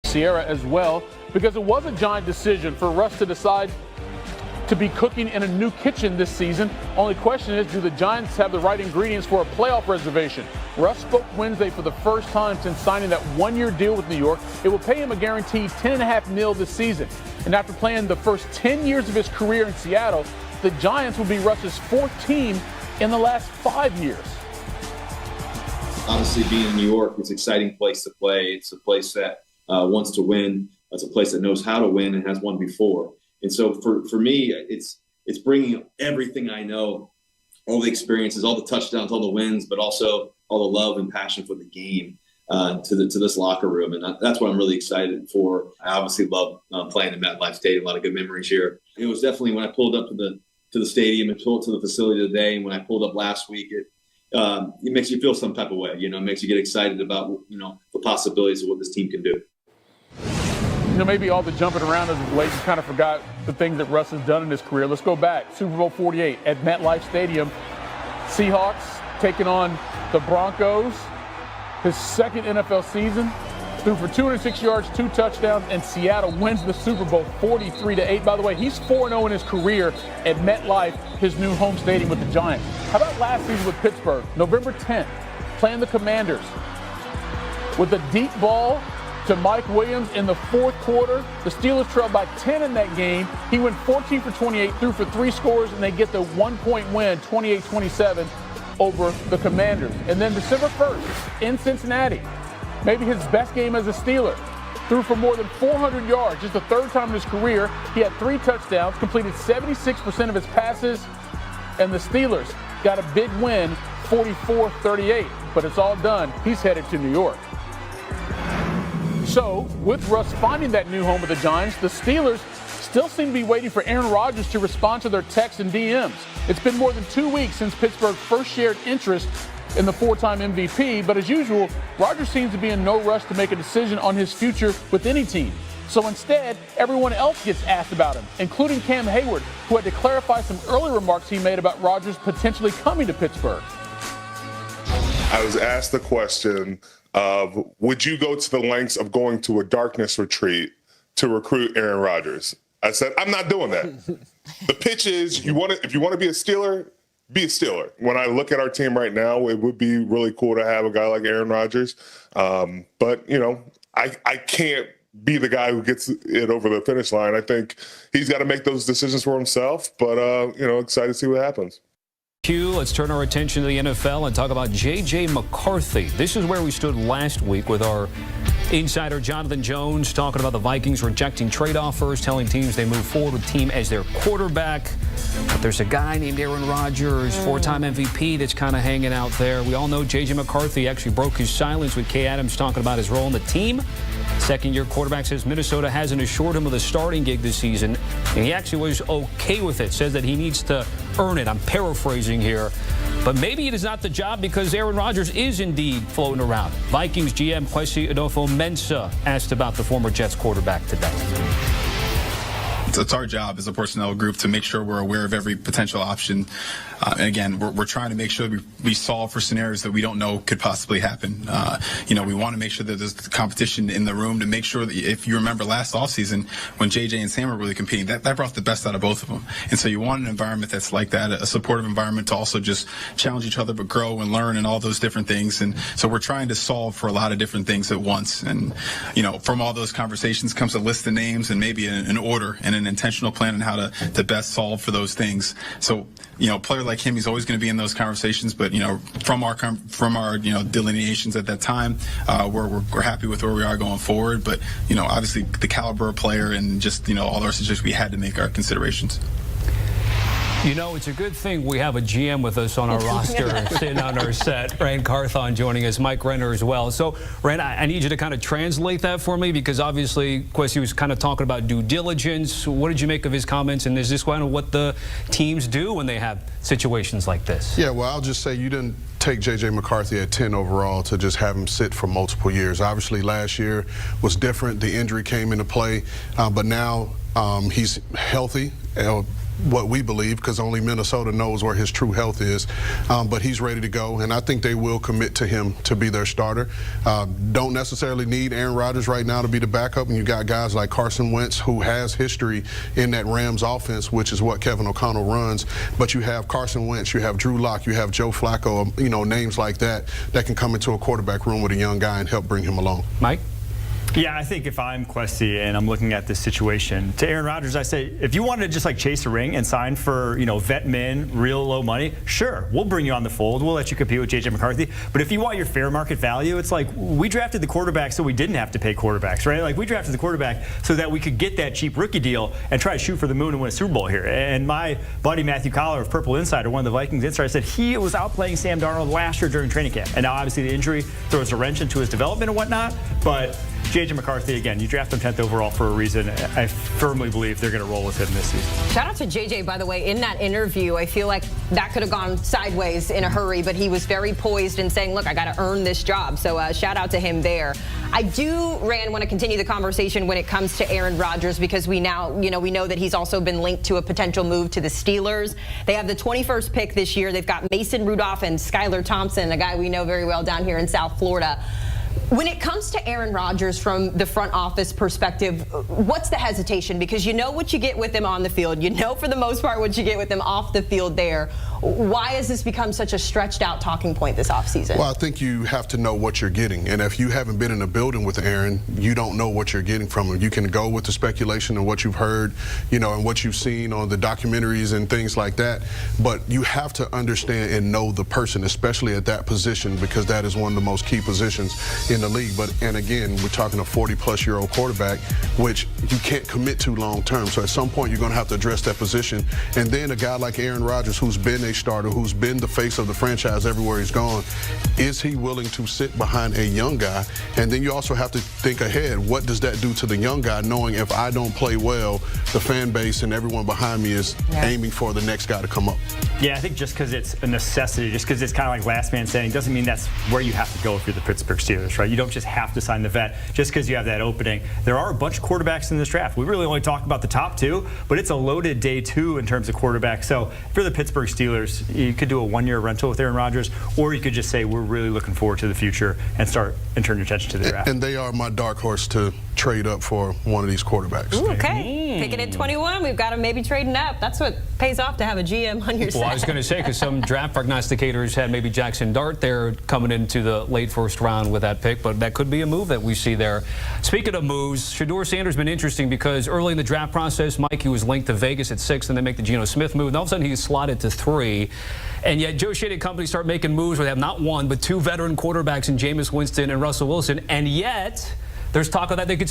Sierra as well, because it was a Giant decision for Russ to decide to be cooking in a new kitchen this season. Only question is, do the Giants have the right ingredients for a playoff reservation? Russ spoke Wednesday for the first time since signing that one-year deal with New York. It will pay him a guaranteed $10.5 million this season. And after playing the first 10 years of his career in Seattle, the Giants will be Russ's fourth team in the last 5 years. Obviously, being in New York, it's an exciting place to play. It's a place that wants to win. It's a place that knows how to win and has won before. And so for me, it's bringing everything I know, all the experiences, all the touchdowns, all the wins, but also all the love and passion for the game to this locker room. And that's what I'm really excited for. I obviously love playing in MetLife Stadium. A lot of good memories here. It was definitely when I pulled up to the stadium and pulled to the facility today, and when I pulled up last week, it makes you feel some type of way. It makes you get excited about the possibilities of what this team can do. Maybe all the jumping around as of late, you kind of forgot the things that Russ has done in his career. Let's go back. Super Bowl 48 at MetLife Stadium. Seahawks taking on the Broncos. His second NFL season. Threw for 206 yards, 2 touchdowns, and Seattle wins the Super Bowl 43-8. By the way, he's 4-0 in his career at MetLife, his new home stadium with the Giants. How about last season with Pittsburgh? November 10th, playing the Commanders. With a deep ball to Mike Williams in the fourth quarter. The Steelers trailed by 10 in that game. He went 14 for 28, threw for 3 scores, and they get the 1-point win, 28-27, over the Commanders. And then December 1st in Cincinnati, maybe his best game as a Steeler. Threw for more than 400 yards, just the third time in his career. He had 3 touchdowns, completed 76% of his passes, and the Steelers got a big win, 44-38. But it's all done. He's headed to New York. So, with Russ finding that new home with the Giants, the Steelers still seem to be waiting for Aaron Rodgers to respond to their texts and DMs. It's been more than 2 weeks since Pittsburgh first shared interest in the 4-time MVP, but as usual, Rodgers seems to be in no rush to make a decision on his future with any team. So instead, everyone else gets asked about him, including Cam Hayward, who had to clarify some early remarks he made about Rodgers potentially coming to Pittsburgh. I was asked the question of, would you go to the lengths of going to a darkness retreat to recruit Aaron Rodgers? I said, I'm not doing that. The pitch is, if you want to be a Steeler, be a Steeler. When I look at our team right now, it would be really cool to have a guy like Aaron Rodgers. But, I can't be the guy who gets it over the finish line. I think he's got to make those decisions for himself. But, excited to see what happens. Let's turn our attention to the NFL and talk about J.J. McCarthy. This is where we stood last week with our insider Jonathan Jones talking about the Vikings rejecting trade offers, telling teams they move forward with team as their quarterback. But there's a guy named Aaron Rodgers, 4-time MVP, that's kind of hanging out there. We all know J.J. McCarthy actually broke his silence with Kay Adams talking about his role in the team. Second-year quarterback says Minnesota hasn't assured him of the starting gig this season, and he actually was okay with it, says that he needs to earn it. I'm paraphrasing here. But maybe it is not the job because Aaron Rodgers is indeed floating around. Vikings GM Kwesi Adolfo-Mensah asked about the former Jets quarterback today. It's our job as a personnel group to make sure we're aware of every potential option. And again, we're trying to make sure we solve for scenarios that we don't know could possibly happen. We want to make sure that there's competition in the room to make sure that, if you remember last offseason when JJ and Sam were really competing, that brought the best out of both of them. And so you want an environment that's like that, a supportive environment to also just challenge each other but grow and learn and all those different things. And so we're trying to solve for a lot of different things at once. And, from all those conversations comes a list of names and maybe an order and an intentional plan on how to best solve for those things. So, a player like him, he's always going to be in those conversations. But, from our delineations at that time, we're happy with where we are going forward. But, obviously the caliber of player and just, all our situations, we had to make our considerations. It's a good thing we have a GM with us on our roster sitting on our set. Rand Carthon joining us, Mike Renner as well. So, Rand, I need you to kind of translate that for me because obviously Kwesi was kind of talking about due diligence. What did you make of his comments? And is this kind of what the teams do when they have situations like this? Yeah, well, I'll just say you didn't take J.J. McCarthy at 10 overall to just have him sit for multiple years. Obviously, last year was different. The injury came into play, but now he's healthy. what we believe, because only Minnesota knows where his true health is. But he's ready to go, and I think they will commit to him to be their starter. Don't necessarily need Aaron Rodgers right now to be the backup, and you got guys like Carson Wentz, who has history in that Rams offense, which is what Kevin O'Connell runs. But you have Carson Wentz, you have Drew Lock, you have Joe Flacco, names like that can come into a quarterback room with a young guy and help bring him along. Mike? Yeah, I think if I'm Questy and I'm looking at this situation, to Aaron Rodgers, I say, if you wanted to just like chase a ring and sign for, vet min, real low money, sure, we'll bring you on the fold. We'll let you compete with J.J. McCarthy. But if you want your fair market value, it's like we drafted the quarterback so we didn't have to pay quarterbacks, right? Like we drafted the quarterback so that we could get that cheap rookie deal and try to shoot for the moon and win a Super Bowl here. And my buddy Matthew Collar of Purple Insider, one of the Vikings insiders, said he was outplaying Sam Darnold last year during training camp. And now obviously the injury throws a wrench into his development and whatnot. But J.J. McCarthy, again, you draft him 10th overall for a reason. I firmly believe they're going to roll with him this season. Shout out to J.J., by the way. In that interview, I feel like that could have gone sideways in a hurry, but he was very poised in saying, look, I got to earn this job. So shout out to him there. I do, Rand, want to continue the conversation when it comes to Aaron Rodgers, because we now, we know that he's also been linked to a potential move to the Steelers. They have the 21st pick this year. They've got Mason Rudolph and Skylar Thompson, a guy we know very well down here in South Florida. When it comes to Aaron Rodgers from the front office perspective, what's the hesitation? Because you know what you get with him on the field. You know for the most part what you get with him off the field there. Why has this become such a stretched out talking point this offseason? Well, I think you have to know what you're getting. And if you haven't been in a building with Aaron, you don't know what you're getting from him. You can go with the speculation and what you've heard, and what you've seen on the documentaries and things like that. But you have to understand and know the person, especially at that position, because that is one of the most key positions in the league. And again, we're talking a 40-plus-year-old quarterback, which you can't commit to long term. So at some point, you're going to have to address that position. And then a guy like Aaron Rodgers, who's been a starter, who's been the face of the franchise everywhere he's gone, is he willing to sit behind a young guy? And then you also have to think ahead. What does that do to the young guy, knowing if I don't play well, the fan base and everyone behind me is aiming for the next guy to come up? Yeah, I think just because it's a necessity, just because it's kind of like last man standing, doesn't mean that's where you have to go if you're the Pittsburgh Steelers, right? You don't just have to sign the vet just because you have that opening. There are a bunch of quarterbacks in this draft. We really only talk about the top two, but it's a loaded day two in terms of quarterbacks. So if you're the Pittsburgh Steelers, you could do a one-year rental with Aaron Rodgers, or you could just say we're really looking forward to the future and turn your attention to the draft. And they are my dark horse to trade up for one of these quarterbacks. Ooh, okay. Picking at 21, we've got him maybe trading up. That's what pays off to have a GM on your side. Well, I was going to say, because some draft prognosticators had maybe Jackson Dart there coming into the late first round with that pick, but that could be a move that we see there. Speaking of moves, Shedeur Sanders has been interesting because early in the draft process, Mike, he was linked to Vegas at 6 and then make the Geno Smith move, and all of a sudden he's slotted to 3. And yet Joe Shea and company start making moves where they have not one, but 2 veteran quarterbacks in Jameis Winston and Russell Wilson, and yet there's talk of that they could